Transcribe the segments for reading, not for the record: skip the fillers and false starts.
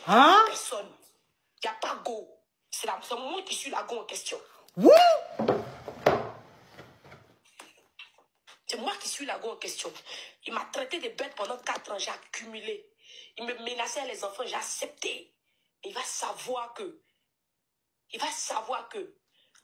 Hein? Personne. Il n'y a pas go. C'est moi qui suis la go en question. Wouh! C'est moi qui suis la go en question. Il m'a traité de bête pendant 4 ans. J'ai accumulé. Il me menaçait les enfants. J'ai accepté. Il va savoir que.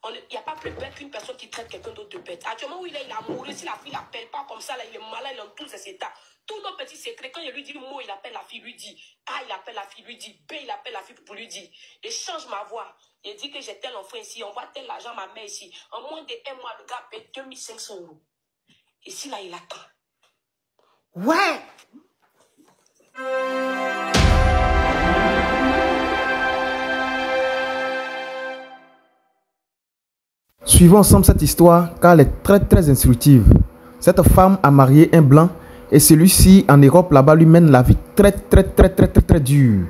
Il n'y a pas plus bête qu'une personne qui traite quelqu'un d'autre de bête. Actuellement où il a mouru. Si la fille l'appelle pas comme ça, là, il est malade, il est dans tous ses états. Tous nos petits secrets, quand il lui dit le mot, il appelle la fille, lui dit A, il appelle la fille, lui dit B, il appelle la fille pour lui dire. Il change ma voix. Il dit que j'ai tel enfant ici, on voit tel argent à ma mère ici. En moins de 1 mois, le gars paie 2500 €. Ici, là, il attend. Ouais! Suivons ensemble cette histoire car elle est très instructive. Cette femme a marié un blanc et celui-ci en Europe là-bas lui mène la vie très dure.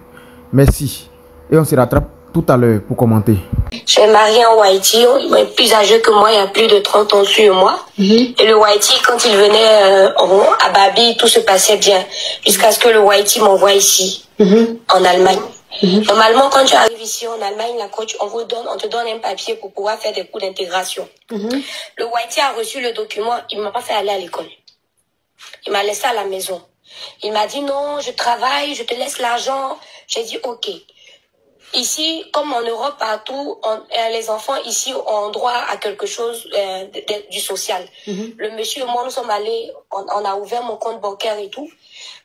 Merci. Et on se rattrape tout à l'heure pour commenter. J'ai marié en Haïti, il est plus âgé que moi, il y a plus de 30 ans sur moi. Et le Haïti, quand il venait à Babi, tout se passait bien. Jusqu'à ce que le Haïti m'envoie ici, en Allemagne. Normalement, quand tu arrives ici en Allemagne, la coach, on te donne un papier pour pouvoir faire des cours d'intégration. Le Haïti a reçu le document, il ne m'a pas fait aller à l'école. Il m'a laissé à la maison. Il m'a dit non, je travaille, je te laisse l'argent. J'ai dit ok. Ici, comme en Europe, partout, les enfants ici ont droit à quelque chose du social. Le monsieur et moi, nous sommes allés, on a ouvert mon compte bancaire et tout.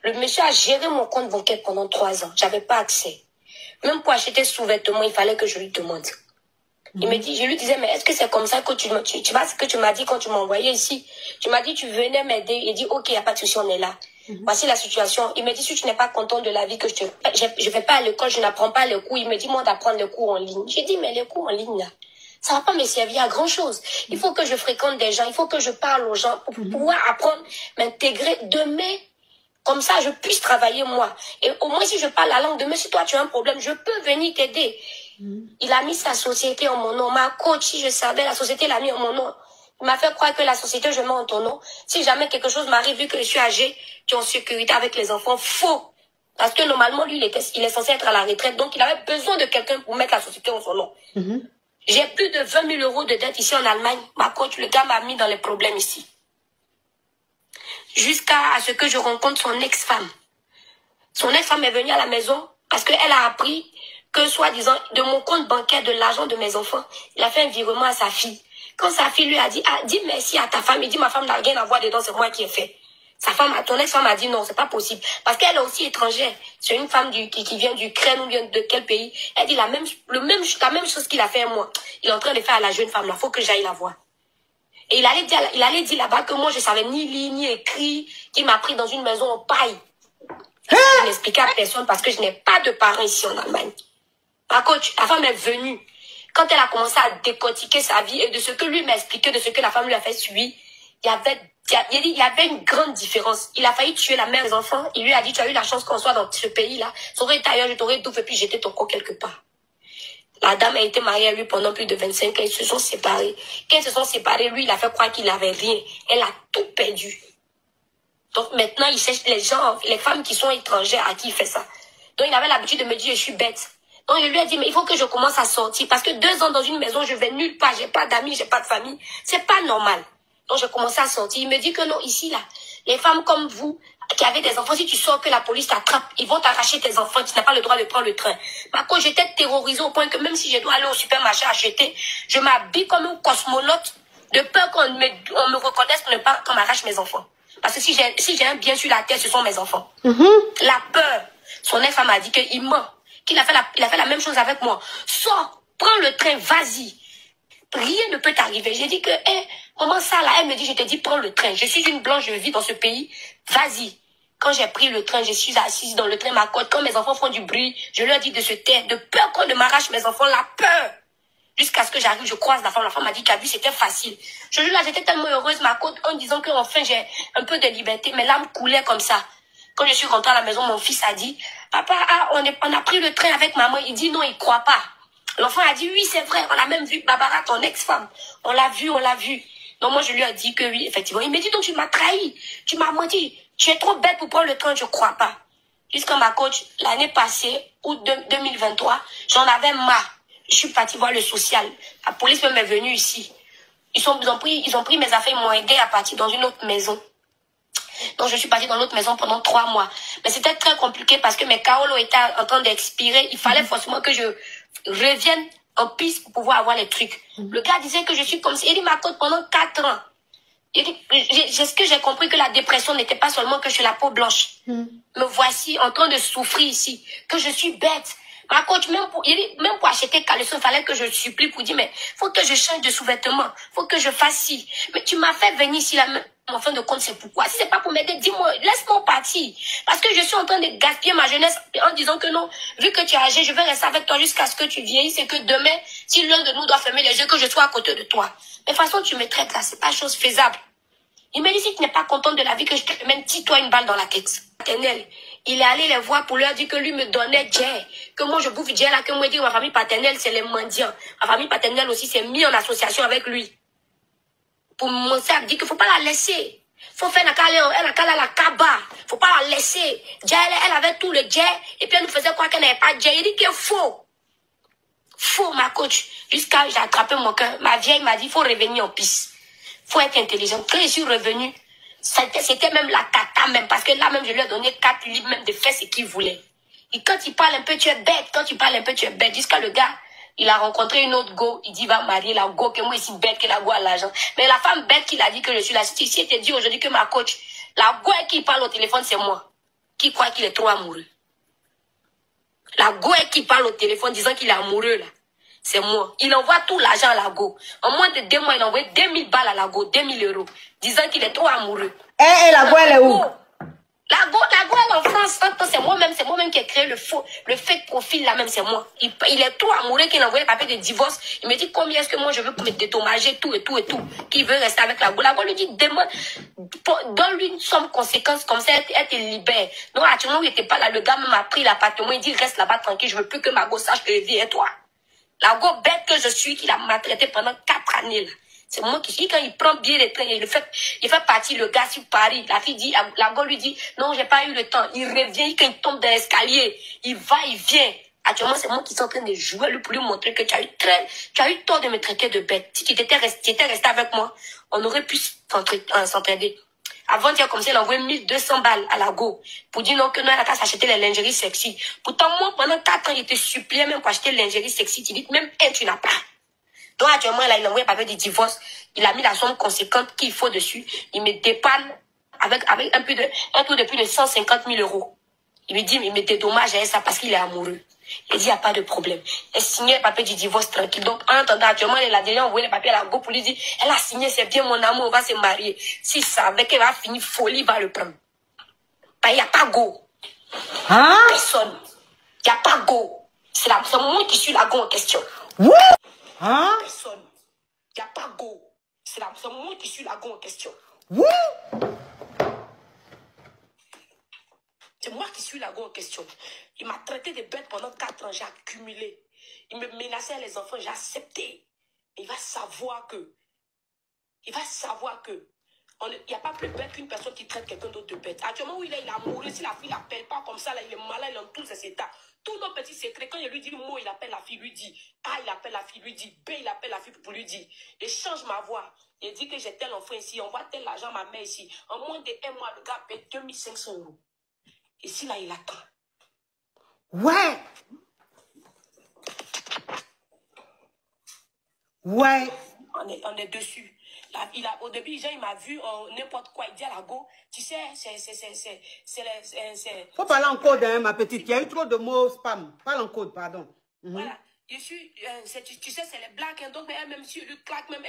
Le monsieur a géré mon compte bancaire pendant 3 ans. J'avais pas accès. Même pour acheter sous-vêtements, il fallait que je lui demande. Il me dit, je lui disais, mais est-ce que c'est comme ça que tu vois ce que tu m'as dit quand tu m'as envoyé ici? Tu m'as dit, tu venais m'aider. Il dit, ok, il n'y a pas de souci, on est là. Voici la situation. Il me dit, si tu n'es pas content de la vie que je vais pas à l'école, je n'apprends pas les cours. Il me dit, moi, d'apprendre les cours en ligne. J'ai dit, mais les cours en ligne, là, ça va pas me servir à grand chose. Il faut que je fréquente des gens. Il faut que je parle aux gens pour pouvoir apprendre, m'intégrer demain. Comme ça, je puisse travailler moi. Et au moins, si je parle la langue demain, si toi, tu as un problème, je peux venir t'aider. Il a mis sa société en mon nom. Ma coach, si je savais, la société l'a mis en mon nom. Il m'a fait croire que la société, je mets en ton nom. Si jamais quelque chose m'arrive, vu que je suis âgée, tu es en sécurité avec les enfants, faux. Parce que normalement, lui, il est censé être à la retraite. Donc, il avait besoin de quelqu'un pour mettre la société en son nom. J'ai plus de 20 000 € de dette ici en Allemagne. Ma coach, le gars m'a mis dans les problèmes ici. Jusqu'à ce que je rencontre son ex-femme. Son ex-femme est venue à la maison parce qu'elle a appris que, soi-disant, de mon compte bancaire, de l'argent de mes enfants, il a fait un virement à sa fille. Quand sa fille lui a dit, ah, dis merci à ta femme, il dit, ma femme n'a rien à voir dedans, c'est moi qui ai fait. Ton ex-femme a dit non, c'est pas possible. Parce qu'elle est aussi étrangère. C'est une femme qui vient d'Ukraine ou bien de quel pays. Elle dit la même chose qu'il a fait moi. Il est en train de faire à la jeune femme là, faut que j'aille la voir. Et il allait dire là-bas que moi je savais ni lire ni écrire, qu'il m'a pris dans une maison en paille. Je n'expliquais à personne parce que je n'ai pas de parents ici en Allemagne. Ma coach, la femme est venue. Quand elle a commencé à décortiquer sa vie et de ce que lui m'a expliqué, de ce que la femme lui a fait subir, il y avait une grande différence. Il a failli tuer la mère des enfants. Il lui a dit, tu as eu la chance qu'on soit dans ce pays-là. Ça aurait été ailleurs, je t'aurais tout fait puis jeté ton corps quelque part. La dame a été mariée à lui pendant plus de 25 ans. Ils se sont séparés. Quand ils se sont séparés, lui, il a fait croire qu'il n'avait rien. Elle a tout perdu. Donc maintenant, il cherche les femmes qui sont étrangères à qui il fait ça. Donc il avait l'habitude de me dire, je suis bête. Donc je lui ai dit, mais il faut que je commence à sortir. Parce que 2 ans dans une maison, je vais nulle part. J'ai pas d'amis, j'ai pas de famille. C'est pas normal. Donc j'ai commencé à sortir. Il me dit que non, ici, là, les femmes comme vous, qui avez des enfants, si tu sors que la police t'attrape, ils vont t'arracher tes enfants, tu n'as pas le droit de prendre le train. Ma coach, j'étais terrorisée au point que même si je dois aller au supermarché acheter, je m'habille comme un cosmonaute de peur qu'on me reconnaisse pour ne pas qu'on m'arrache mes enfants. Parce que si j'ai un bien sur la terre, ce sont mes enfants. La peur. Son ex-femme a dit qu'il ment. Il a fait la même chose avec moi. Sors, prends le train, vas-y. Rien ne peut t'arriver. J'ai dit que, comment ça là? Elle me dit, je te dis, prends le train. Je suis une blanche, je vis dans ce pays. Vas-y. Quand j'ai pris le train, je suis assise dans le train, ma côte. Quand mes enfants font du bruit, je leur dis de se taire. De peur qu'on ne m'arrache mes enfants, la peur. Jusqu'à ce que j'arrive, je croise la femme. La femme m'a dit qu'à lui, c'était facile. Je lui là, j'étais tellement heureuse, ma côte, en disant qu'enfin, j'ai un peu de liberté. Mes larmes coulaient comme ça. Quand je suis rentrée à la maison, mon fils a dit, papa, on a pris le train avec maman. Il dit non, il croit pas. L'enfant a dit, oui, c'est vrai, on a même vu Barbara, ton ex-femme. On l'a vu. Donc moi, je lui ai dit que oui, effectivement. Il me dit, donc tu m'as trahi, tu m'as menti. Tu es trop bête pour prendre le train, je crois pas. Jusqu'à ma coach, l'année passée, août 2023, j'en avais marre. Je suis partie voir le social. La police même est venue ici. Ils ont pris mes affaires, ils m'ont aidé à partir dans une autre maison. Donc je suis partie dans l'autre maison pendant 3 mois. Mais c'était très compliqué parce que mes Kaolo étaient en train d'expirer. Il fallait forcément que je revienne en piste pour pouvoir avoir les trucs. Le gars disait que je suis comme si... Il dit ma côte pendant 4 ans. Ce que j'ai compris que la dépression n'était pas seulement que je suis la peau blanche. Me voici en train de souffrir ici. Que je suis bête. Ma coach, même pour acheter caleçon, il fallait que je supplie pour dire, mais faut que je change de sous-vêtements. Faut que je fasse ci. Mais tu m'as fait venir ici là, en fin de compte, c'est pourquoi. Si c'est pas pour m'aider, dis-moi, laisse-moi partir. Parce que je suis en train de gaspiller ma jeunesse en disant que non, vu que tu es âgé, je vais rester avec toi jusqu'à ce que tu vieillisses et que demain, si l'un de nous doit fermer les yeux, que je sois à côté de toi. Mais de toute façon, tu me traites là, c'est pas chose faisable. Il me dit, si tu n'es pas contente de la vie, que je te mène, tire-toi une balle dans la tête. Paternelle. Il est allé les voir pour leur dire que lui me donnait Djé. Que moi je bouffe Djé là, que moi je dis que ma famille paternelle c'est les mendiants. Ma famille paternelle aussi s'est mis en association avec lui. Pour mon sœur dit qu'il ne faut pas la laisser. Faut faire la kaba. Faut pas la laisser. Djé, elle avait tout le Djé. Et puis elle nous faisait croire qu'elle n'avait pas Djé. Il dit qu'il est faux. Faux, ma coach. Jusqu'à j'ai attrapé mon cœur. Ma vieille m'a dit, il faut revenir en piste. Faut être intelligent. Quand je suis revenue, c'était même la cata même. Parce que là même, je lui ai donné 4 livres même de faire ce qu'il voulait. Et quand il parle un peu, tu es bête. Quand tu parles un peu, tu es bête. Jusqu'à le gars, il a rencontré une autre go. Il dit, va marier la go, que moi, je suis bête, que la go a l'argent. Mais la femme bête qui l'a dit que je suis là. Si elle te dit aujourd'hui que ma coach, la go qui parle au téléphone, c'est moi. Qui croit qu'il est trop amoureux. La go qui parle au téléphone disant qu'il est amoureux, là. C'est moi. Il envoie tout l'argent à la go. En moins de 2 mois, il a envoyé 2000 balles à la go, 2000 euros. Disant qu'il est trop amoureux. Eh, la go, elle est où? La go, elle est en France. C'est moi-même qui ai créé le fake profil là même, c'est moi. Il est trop amoureux qu'il a envoyé un papier de divorce. Il me dit combien est-ce que moi je veux me dédommager, tout et tout et tout. Qu'il veut rester avec la go. La go lui dit, donne-lui une somme conséquence comme ça, elle te libère. Non, actuellement, il n'était pas là. Le gars m'a pris l'appartement. Il dit, reste là-bas tranquille. Je veux plus que ma go sache que je vis et toi. La go bête que je suis, qu'il a maltraité pendant 4 années là. C'est moi qui suis, quand il prend bien les trains, il fait partie, le gars sur Paris. La fille dit, la go lui dit, non, j'ai pas eu le temps. Il revient, quand il tombe dans l'escalier, il va, il vient. Actuellement, c'est moi qui suis en train de jouer pour lui montrer que tu as eu tort de me traiter de bête. Si tu étais resté avec moi, on aurait pu s'entraider. Avant, tu as comme ça, il a envoyé 1200 balles à la go. Pour dire non, que non, elle a qu'à s'acheter les lingeries sexy. Pourtant, moi, pendant 4 ans, il te suppliait même pour acheter les lingeries sexy. Tu dis, même elle, tu n'as pas. Donc, actuellement, là, il a envoyé un papier de divorce. Il a mis la somme conséquente qu'il faut dessus. Il me dépanne avec un taux de plus de 150 000 euros. Il me dit, il me dédommage à ça parce qu'il est amoureux. Il dit, il n'y a pas de problème. Elle signait le papier du divorce tranquille. Donc, en attendant, actuellement, elle a déjà envoyé le papier à la go pour lui dire, elle a signé, c'est bien mon amour, on va se marier. Si ça, avec elle va finir folie, il va le prendre. Il n'y a pas go. Hein? Personne. Il n'y a pas go. C'est moi qui suis la go en question. Hein? Personne. Il n'y a pas go. C'est moi qui suis la go en question. C'est moi qui suis la go en question. Il m'a traité de bête pendant 4 ans. J'ai accumulé. Il me menaçait les enfants. J'ai accepté. Il va savoir que. Il n'y a pas plus bête qu'une personne qui traite quelqu'un d'autre de bête. Actuellement, où il est amoureux. Si la fille ne l'appelle pas comme ça, là, il est malade, il est dans tous ses états. Tous nos petits secrets, quand il lui dit le mot, il appelle la fille, lui dit A, il appelle la fille, lui dit B, il appelle la fille pour lui dire. Et change ma voix. Il dit que j'ai tel enfant ici, on voit tel argent à ma mère ici. En moins de 1 mois, le gars paie 2500 euros. Et si là, il attend. Ouais. Ouais. On est dessus. Là, au début, il m'a vu n'importe quoi. Il dit à la go, tu sais, Faut parler en code, hein, ma petite. Il y a eu trop de mots spam. Parle en code, pardon. Voilà. Je suis, tu sais, c'est les blacks. Hein, donc, même si lui claque même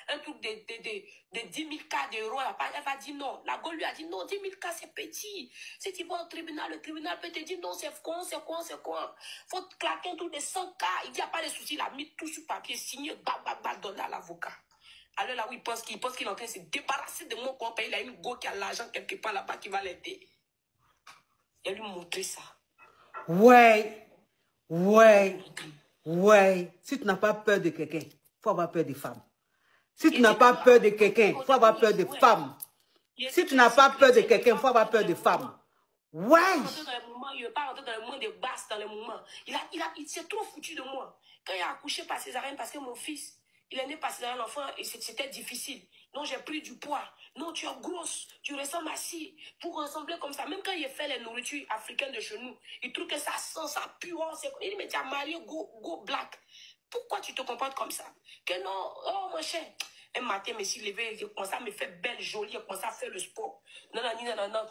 un truc de 10 000 cas d'euros, elle va dire non. La go lui a dit non, 10 000 cas, c'est petit. Si tu vas au tribunal, le tribunal peut te dire non, c'est quoi. Faut claquer un truc de 100 cas. Il n'y a pas de souci. Il a mis tout sur papier, signé, donné à l'avocat. Alors là où il pense qu'il est en train de se débarrasser de mon compagnon, il a une go qui a l'argent quelque part là-bas qui va l'aider. Il a lui montré ça. Ouais. Si tu n'as pas peur de quelqu'un, il faut avoir peur des femmes. Si tu n'as pas peur de quelqu'un, il faut avoir peur des femmes. Si tu n'as pas peur de quelqu'un, il faut avoir peur des femmes. Ouais. Il ne veut pas rentrer dans le monde des basses, dans le moment. Il s'est trop foutu de moi. Quand il a accouché par césarienne, parce que mon fils, il est né par césarienne, l'enfant, et c'était difficile. Non, j'ai pris du poids. Non, tu es grosse, tu ressembles à ci. Pour ressembler comme ça, même quand il fait les nourritures africaines de chez nous, il trouve que ça sent, ça pue. Il dit, mais tu as marié, go black. Pourquoi tu te comportes comme ça? Que non, oh mon cher. Un matin, je me suis levé, j'ai commencé à me faire belle, jolie, j'ai commencé à faire le sport. Non,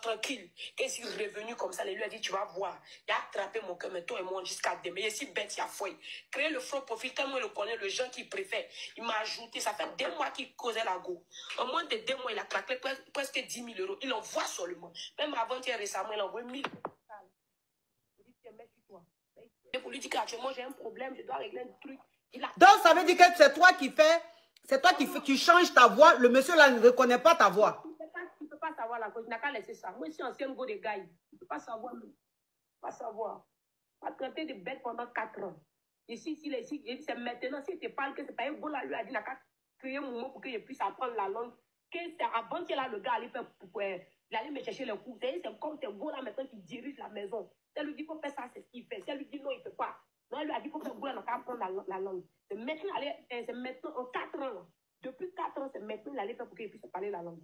tranquille. Quand je suis revenu comme ça, il lui a dit, tu vas voir. Il a attrapé mon cœur, mais toi et moi, jusqu'à demain. Il est si bête, il a fouillé. Créer le front profil, tellement il le connaît, le gens qu'il préfère. Il m'a ajouté, ça fait 2 mois qu'il causait la go. En moins de 2 mois, il a claqué presque 10 000 euros. Il envoie seulement. Même avant-hier, récemment, il envoie 1 000 euros. Il dit, tiens, mets-toi. Pour lui dire qu'actuellement, j'ai un problème, je dois régler un truc. Donc, ça veut dire que c'est toi qui fais, tu changes ta voix. Le monsieur là ne reconnaît pas ta voix. Il ne peut pas savoir la cause. Il n'a qu'à laisser ça. Moi, je suis ancien go de gars. Il ne peut pas savoir. Il ne peut pas savoir. Il a traité de bête pendant 4 ans. Ici, c'est maintenant. Si tu parles que c'est pas un go là, lui a dit, il n'a qu'à créer un moment pour qu'il puisse apprendre la langue. Avant que là, le gars allait faire, il allait me chercher les coups. C'est comme ce go là maintenant qui dirige la maison. Si lui dit qu'il faut faire ça, c'est ce qu'il fait. Si elle lui dit non, il ne peut pas. Non, elle lui a dit qu'il faut que ce go là n'a qu'à apprendre la langue. C'est maintenant en 4 ans. Depuis 4 ans, c'est maintenant qu'il allait faire pour qu'il puisse parler la langue.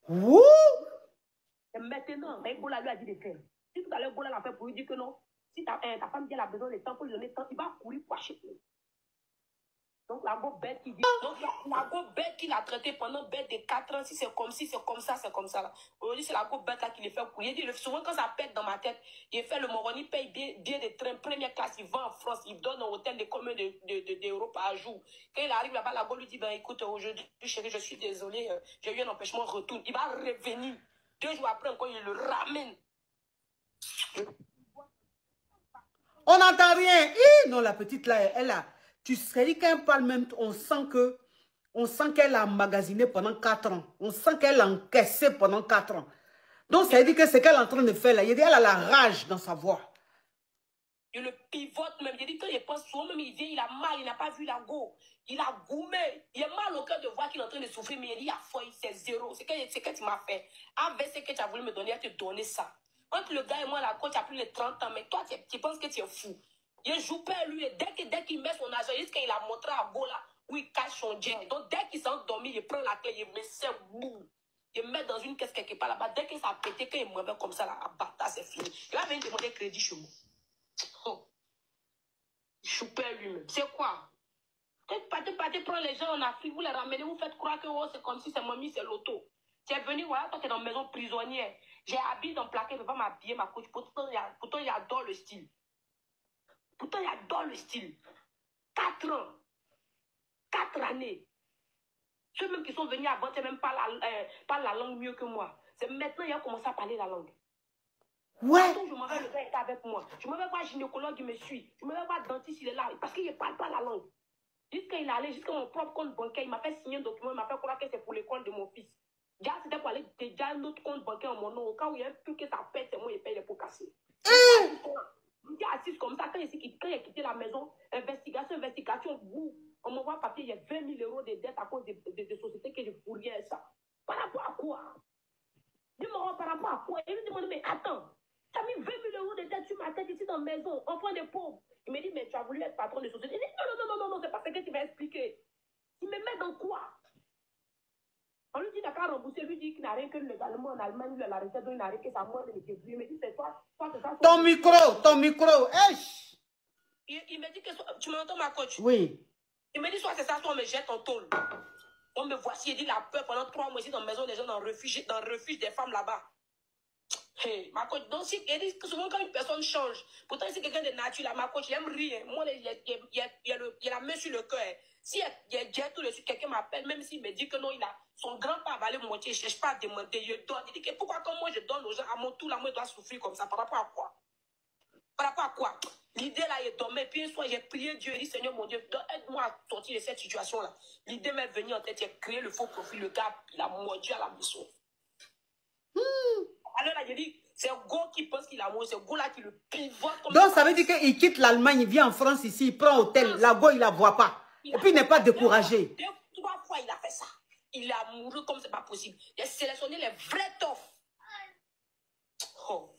Ouh! C'est maintenant. Mais Bola lui a dit de faire. Si tout à l'heure, Bola l'a fait pour lui dire que non, si ta femme dit qu'elle a besoin de temps pour lui donner le temps, il va courir pour acheter. Donc la go bête qui dit. Donc la go bête qui l'a traité pendant bête de 4 ans, si c'est comme si, c'est comme ça, c'est comme ça. Aujourd'hui, c'est la go bête là qui les fait courir. Il dit, souvent quand ça pète dans ma tête, il fait le Moroni, il paye bien de train, première classe, il va en France, il donne un hôtel de combien d'euros par jour. Quand il arrive là-bas, la go lui dit, ben écoute, aujourd'hui, chérie, je suis désolé, j'ai eu un empêchement, retourne. Il va revenir. 2 jours après, encore, il le ramène. On n'entend rien. Non, la petite là, elle a... Tu sais dit qu'elle parle même, on sent qu'elle a emmagasiné pendant 4 ans. On sent qu'elle a encaissé pendant 4 ans. Donc, ça veut dire que ce qu'elle est en train de faire là, il dit elle a la rage dans sa voix. Il le pivote même. Il dit quand il pense souvent, même il vient, il a mal, il n'a pas vu la go. Il a goumé. Il a mal au cœur de voir qu'il est en train de souffrir, mais il dit, il a foi, c'est 0. C'est que tu m'as fait. Avec ce que tu as voulu me donner, il te donner ça. Entre le gars et moi, la coach a plus de 30 ans, mais toi, tu penses que tu es fou. Il joue pas lui, et dès qu'il met son argent, il a montré à Go là, où il cache son jet. Donc dès qu'il s'est endormi, il prend la clé, il met ses bouts. Il met dans une caisse quelque part là-bas. Dès que ça a pété, quand il me réveille comme ça, là, bâtard, c'est fini. Il va venir demander crédit chez moi. Oh. Il choupait lui-même. C'est quoi? Partez prendre les gens en Afrique, vous les ramenez, vous faites croire que oh, c'est comme si c'est mamie, c'est l'auto. Tu es venu, voilà, toi tu es dans une maison prisonnière. J'ai habillé dans le plaquet, je ne peux pas m'habiller ma coach. Pourtant, il adore le style. Pourtant, il adore le style. 4 ans. 4 années. Ceux même qui sont venus avant, c'est même pas la langue mieux que moi. C'est maintenant qu'il a commencé à parler la langue. Ouais. Quand je m'en vais, le gars était avec moi. Je ne me vais pas gynécologue, il me suit. Je ne me vais pas dentiste, il est là. Parce qu'il ne parle pas la langue. Jusqu'à il est allé, jusqu'à mon propre compte bancaire, il m'a fait signer un document, il m'a fait croire que c'est pour l'école de mon fils. Déjà, c'était pour aller déjà un autre compte bancaire en mon nom. Au cas où il y a un truc que ça pète, c'est moi, il paye les pots cassés. J'étais assise comme ça, quand il a quitté la maison, investigation, boum, on m'envoie papier, il y a 20 000 euros de dettes à cause des sociétés que je fourriais ça. Par rapport à quoi? Je me rends par rapport à quoi? Il me demande, mais attends, tu as mis 20 000 euros de dettes sur ma tête ici dans la maison, enfant des pauvres. Il me dit, mais tu as voulu être patron de société. Il dit, non, c'est pas ce que tu vas expliquer. Il me met dans quoi? On lui dit, d'accord, remboursé, lui dit qu'il n'a rien que légalement en Allemagne, il a arrêté, donc il n'a rien que sa mort de me débrouiller. Il me dit, c'est toi, c'est ça. Ton micro, hey. Il me dit que, tu m'entends ma coach? Oui. Il me dit, soit c'est ça, soit on me jette en tôle. On me voici, il dit, la peur pendant 3 mois ici dans la maison des gens, dans le refuge des femmes là-bas. Hey, ma coach, donc il dit que souvent quand une personne change, pourtant c'est quelqu'un de nature, là, ma coach, il aime rire. Moi, il y a la main sur le cœur. Si il y a déjà tout dessus, quelqu'un m'appelle, même s'il me dit que non, il a son grand-père va aller moitié, je ne cherche pas à demander, je donne. Il dit que pourquoi quand moi je donne aux gens, à mon tour, là, moi je dois souffrir comme ça, par rapport à quoi? Par rapport à quoi? L'idée là, il dormait, puis un soir, j'ai prié Dieu, il dit, Seigneur mon Dieu, aide-moi à sortir de cette situation-là. L'idée m'est venue en tête, j'ai créé le faux profil, le gars, il a mordu à la maison. Alors là, j'ai dit, c'est Go qui pense qu'il a mordu, c'est Go là qui le pivote. Comme donc ça veut dire qu'il quitte l'Allemagne, il vient en France ici, il prend hôtel, la Go, il ne la voit pas. Et puis il n'est pas découragé. 3 fois, il a fait ça. Il est amoureux comme c'est pas possible. Il a sélectionné les vrais toffes. Oh.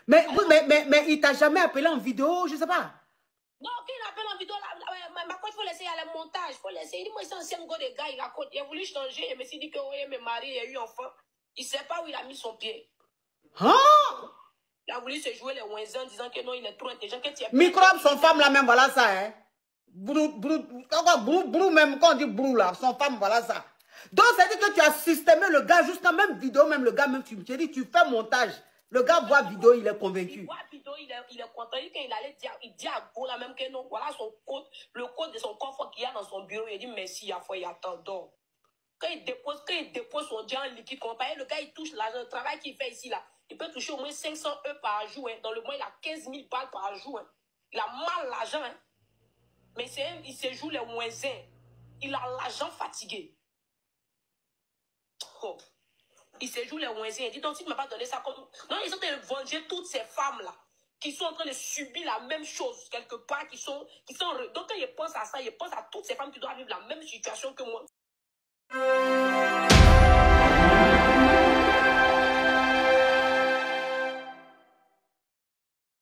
Mais il t'a jamais appelé en vidéo, je sais pas. Non, quand il appelle en vidéo, il faut laisser à le montage. Il faut laisser. Il dit, moi, c'est un ancien gars de gars, il raconte. Il a voulu changer. Il me s'est dit que oui, mes maris, il a eu enfant. Il ne sait pas où il a mis son pied. Hein? Il a voulu se jouer les ouinzins en disant que non, il est trop intelligent. Microbe, son femme là même, voilà ça, hein. Brou, même quand on dit brou là, son femme, voilà ça. Donc, c'est-à-dire que tu as systémé le gars jusqu'à même vidéo, même le gars, même tu me dis, tu fais montage. Le gars voit vidéo, il est convaincu. Il voit vidéo, il est content. Quand il allait dire, il dit à Go là même que non, voilà son code, le code de son coffre qu'il y a dans son bureau. Il dit merci, il y a foi, il attend donc. Quand il dépose son diamant liquide, comparé, le gars il touche l'argent, le travail qu'il fait ici là. Il peut toucher au moins 500 € par jour. Hein. Dans le mois, il a 15 000 balles par jour. Hein. Il a mal l'argent. Hein. Mais il se joue les moisins. Il a l'argent fatigué. Oh. Il se joue les moisins. Il dit donc, si tu ne m'as pas donné ça comme. Non, ils sont en train de venger toutes ces femmes-là qui sont en train de subir la même chose quelque part, qui sont. Donc, quand ils pensent à ça, ils pensent à toutes ces femmes qui doivent vivre la même situation que moi.